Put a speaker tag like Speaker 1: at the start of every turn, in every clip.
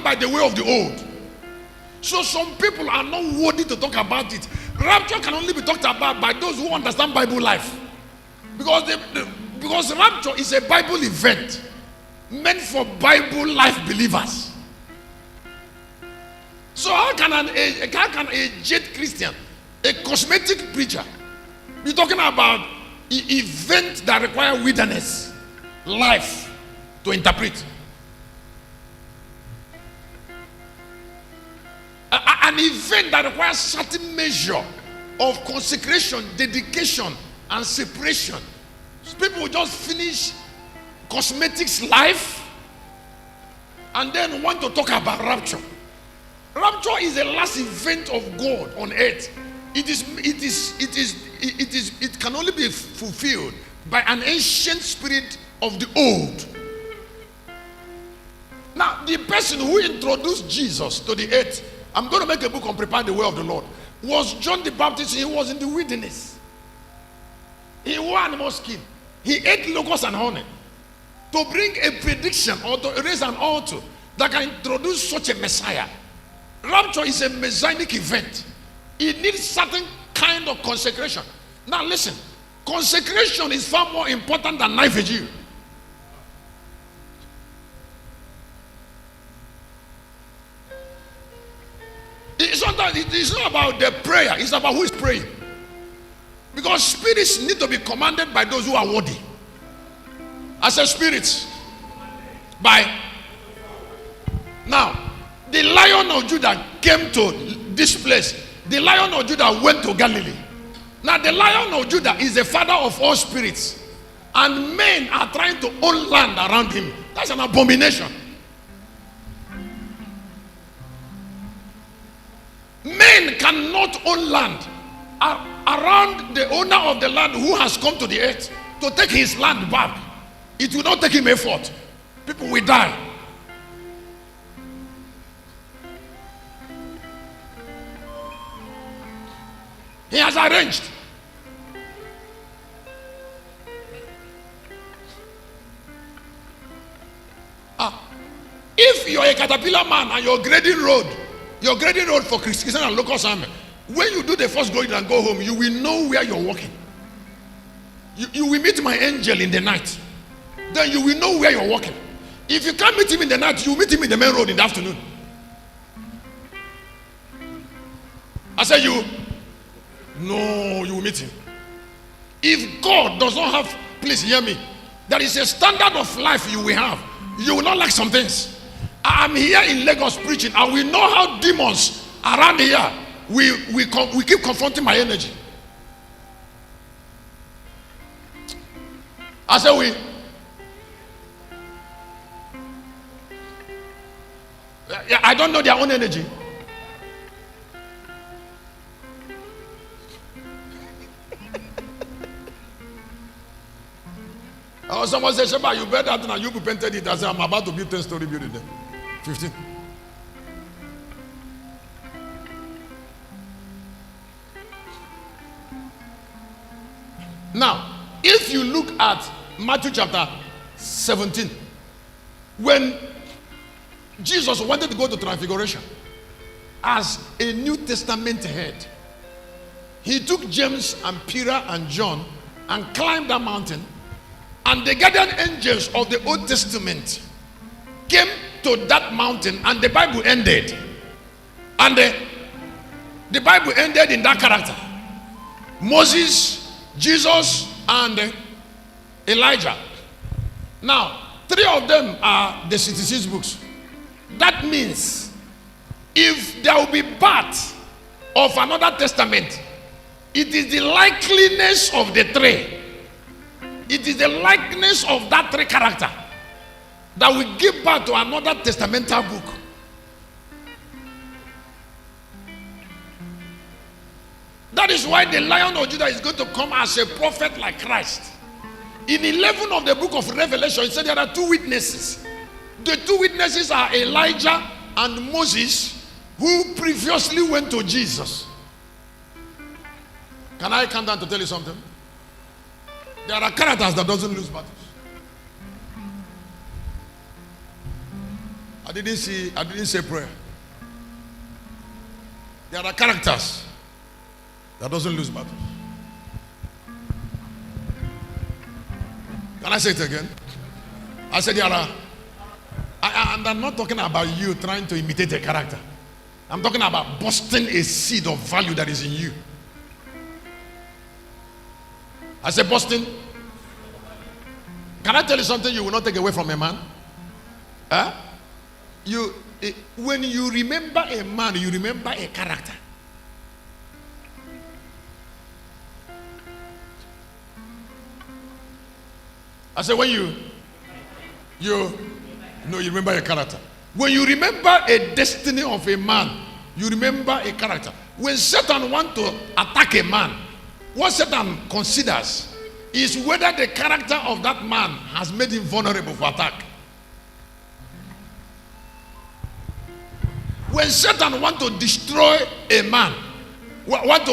Speaker 1: by the way of the old. So some people are not worthy to talk about it. Rapture can only be talked about by those who understand Bible life. Because rapture is a Bible event meant for Bible life believers. So how can a jet Christian, a cosmetic preacher, be talking about an event that requires wilderness life to interpret? An event that requires certain measure of consecration, dedication, and separation. So people will just finish cosmetics life and then want to talk about rapture. Rapture is the last event of God on earth. It can only be fulfilled by an ancient spirit of the old. Now, the person who introduced Jesus to the earth, I'm going to make a book on Prepare the Way of the Lord, was John the Baptist. He was in the wilderness. He wore animal skin. He ate locusts and honey to bring a prediction or to raise an altar that can introduce such a Messiah. Rapture is a messianic event. It needs certain kind of consecration. Now listen, consecration is far more important than knife vigil. It's not about the prayer, it's about who is praying. Because spirits need to be commanded by those who are worthy. I said spirits. Now, the Lion of Judah came to this place. The Lion of Judah went to Galilee. Now, the Lion of Judah is the father of all spirits. And men are trying to own land around him. That's an abomination. Men cannot own land around the owner of the land who has come to the earth to take his land back. It will not take him effort. People will die. He has arranged. If you're a caterpillar man and you're grading road for Christian and local assignment, when you do the first glory and go home, you will know where you're walking. You will meet my angel in the night. Then you will know where you're walking. If you can't meet him in the night, you will meet him in the main road in the afternoon. I said you will meet him. If God does not have, please hear me, there is a standard of life you will have. You will not like some things. I'm here in Lagos preaching, and we know how demons around here we keep confronting my energy. I said I don't know their own energy. Someone said, Sheba, you bet that and you painted it. I said, I'm about to build 10-story building there. 15. Now, if you look at Matthew chapter 17, when Jesus wanted to go to Transfiguration as a New Testament head, he took James and Peter and John and climbed that mountain, and the guardian angels of the Old Testament came to that mountain, and the Bible ended. And the Bible ended in that character: Moses, Jesus, and Elijah. Now, 3 of them are the 66 books. That means if there will be birth of another testament, it is the likeliness of the 3. It is the likeness of that 3 character that will give birth to another testamental book. That is why the Lion of Judah is going to come as a prophet like Christ. In 11 of the book of Revelation, it said there are 2 witnesses. The 2 witnesses are Elijah and Moses, who previously went to Jesus. Can I come down to tell you something? There are characters that doesn't lose battles. I didn't say prayer. There are characters that doesn't lose battles. Can I say it again? I said there are, and I'm not talking about you trying to imitate a character. I'm talking about busting a seed of value that is in you. I said busting. Can I tell you something you will not take away from a man? Huh? When you remember a man, you remember a character. I said when you remember a character. When you remember a destiny of a man, you remember a character. When Satan wants to attack a man, what Satan considers is whether the character of that man has made him vulnerable for attack. When Satan wants to destroy a man, what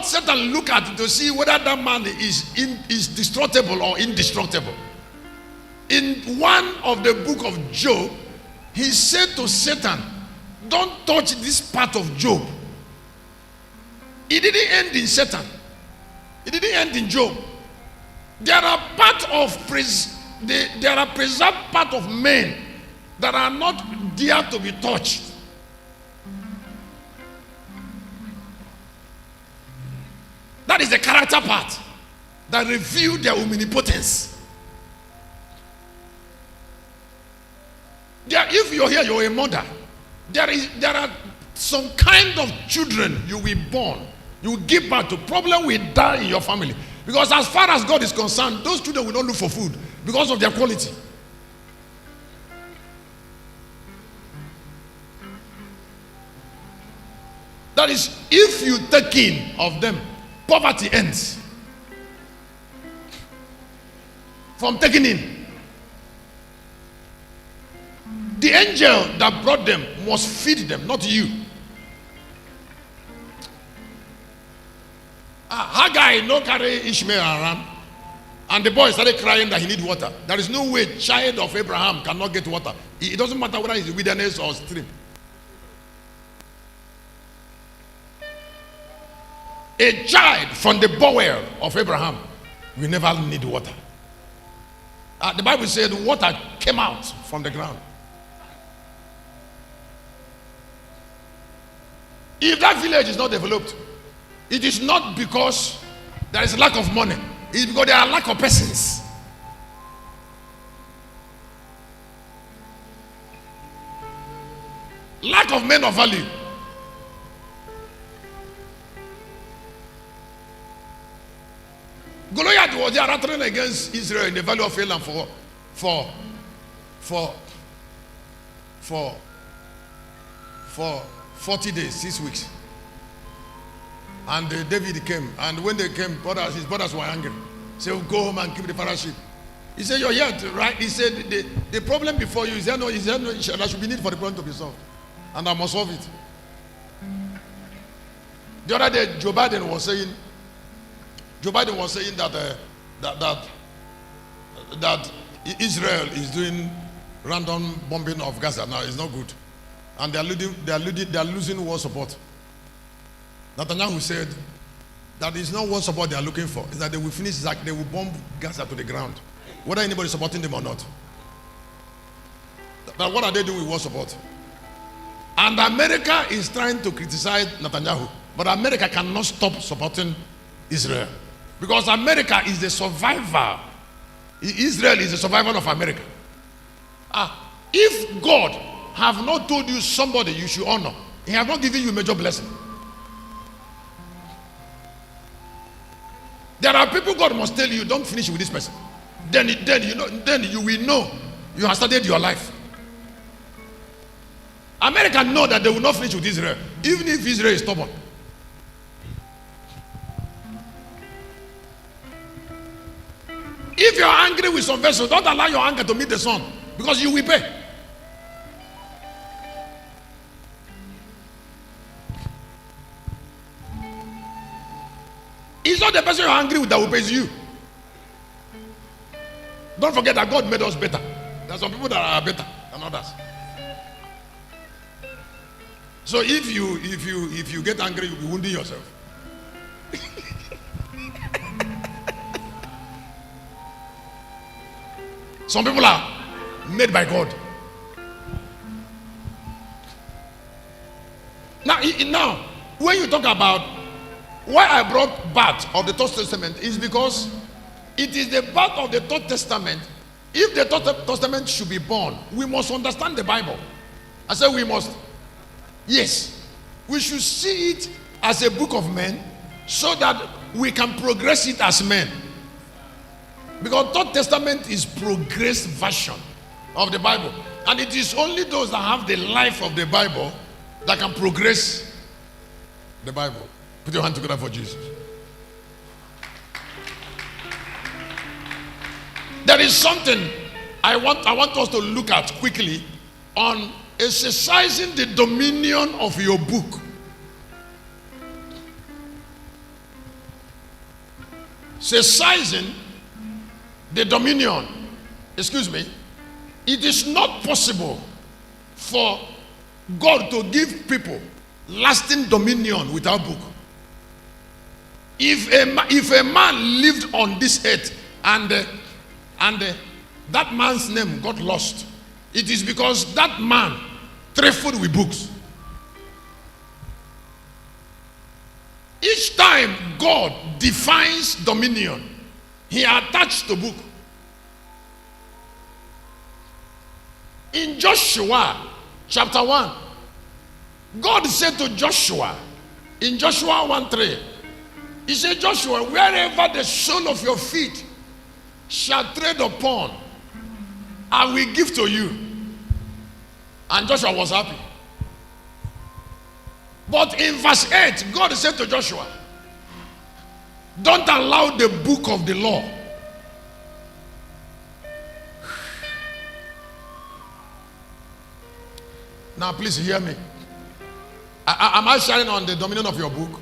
Speaker 1: Satan look at to see whether that man is destructible or indestructible. In one of the book of Job, he said to Satan, don't touch this part of Job. It didn't end in Satan. It didn't end in Job. There are preserved part of men that are not there to be touched. That is the character part that reveals their omnipotence. If you're here, you're a mother. There are some kind of children you will born. You will give birth to. Problem will die in your family. Because as far as God is concerned, those children will not look for food because of their quality. That is, if you take in of them, poverty ends. From taking in. The angel that brought them must feed them, not you. Haggai no carry Ishmael around, and the boy started crying that he need water. There is no way child of Abraham cannot get water. It doesn't matter whether it's wilderness or stream. A child from the bowel of Abraham will never need water. The Bible said water came out from the ground. If that village is not developed, it is not because there is lack of money. It's because there are lack of persons. Lack of men of value. Goliath was there rattling against Israel in the valley of Elam for 40 days, 6 weeks. And David came, and when they came, his brothers were angry. He said, go home and keep the fellowship. He said, you're here, right? He said, the problem before you, there should be need for the problem to be solved. And I must solve it. The other day, Joe Biden was saying that Israel is doing random bombing of Gaza. Now it's not good. And they are losing war support. Netanyahu said that it's not war support they are looking for. It's that they will finish, they will bomb Gaza to the ground, whether anybody is supporting them or not. But what are they doing with war support? And America is trying to criticize Netanyahu, but America cannot stop supporting Israel, because America is the survivor. Israel is the survival of America. If God have not told you somebody you should honor, he has not given you a major blessing. There are people God must tell you, don't finish with this person. Then you will know you have started your life. America know that they will not finish with Israel, even if Israel is stubborn. If you are angry with some vessel, don't allow your anger to meet the sun, because you will pay. It's not the person you're angry with that will pay you. Don't forget that God made us better. There are some people that are better. and others. So if you get angry, you'll be wounding yourself. Some people are made by God. Now, when you talk about why I brought birth of the Third Testament is because it is the birth of the Third Testament. If the Third Testament should be born, we must understand the Bible. I said we must. Yes, we should see it as a book of men so that we can progress it as men. Because Third Testament is progressed version of the Bible, and it is only those that have the life of the Bible that can progress the Bible. Put your hand together for Jesus. There is something I want us to look at quickly on exercising the dominion of your book. Exercising the dominion. Excuse me. It is not possible for God to give people lasting dominion without book. If a man lived on this earth and that man's name got lost, it is because that man trifled with books. Each time God defines dominion, he attached the book. In Joshua chapter 1, God said to Joshua in Joshua 1:3, he said, Joshua, wherever the sole of your feet shall tread upon, I will give to you. And Joshua was happy. But in verse 8, God said to Joshua, don't allow the book of the law now please hear me. Am I sharing on the dominion of your book?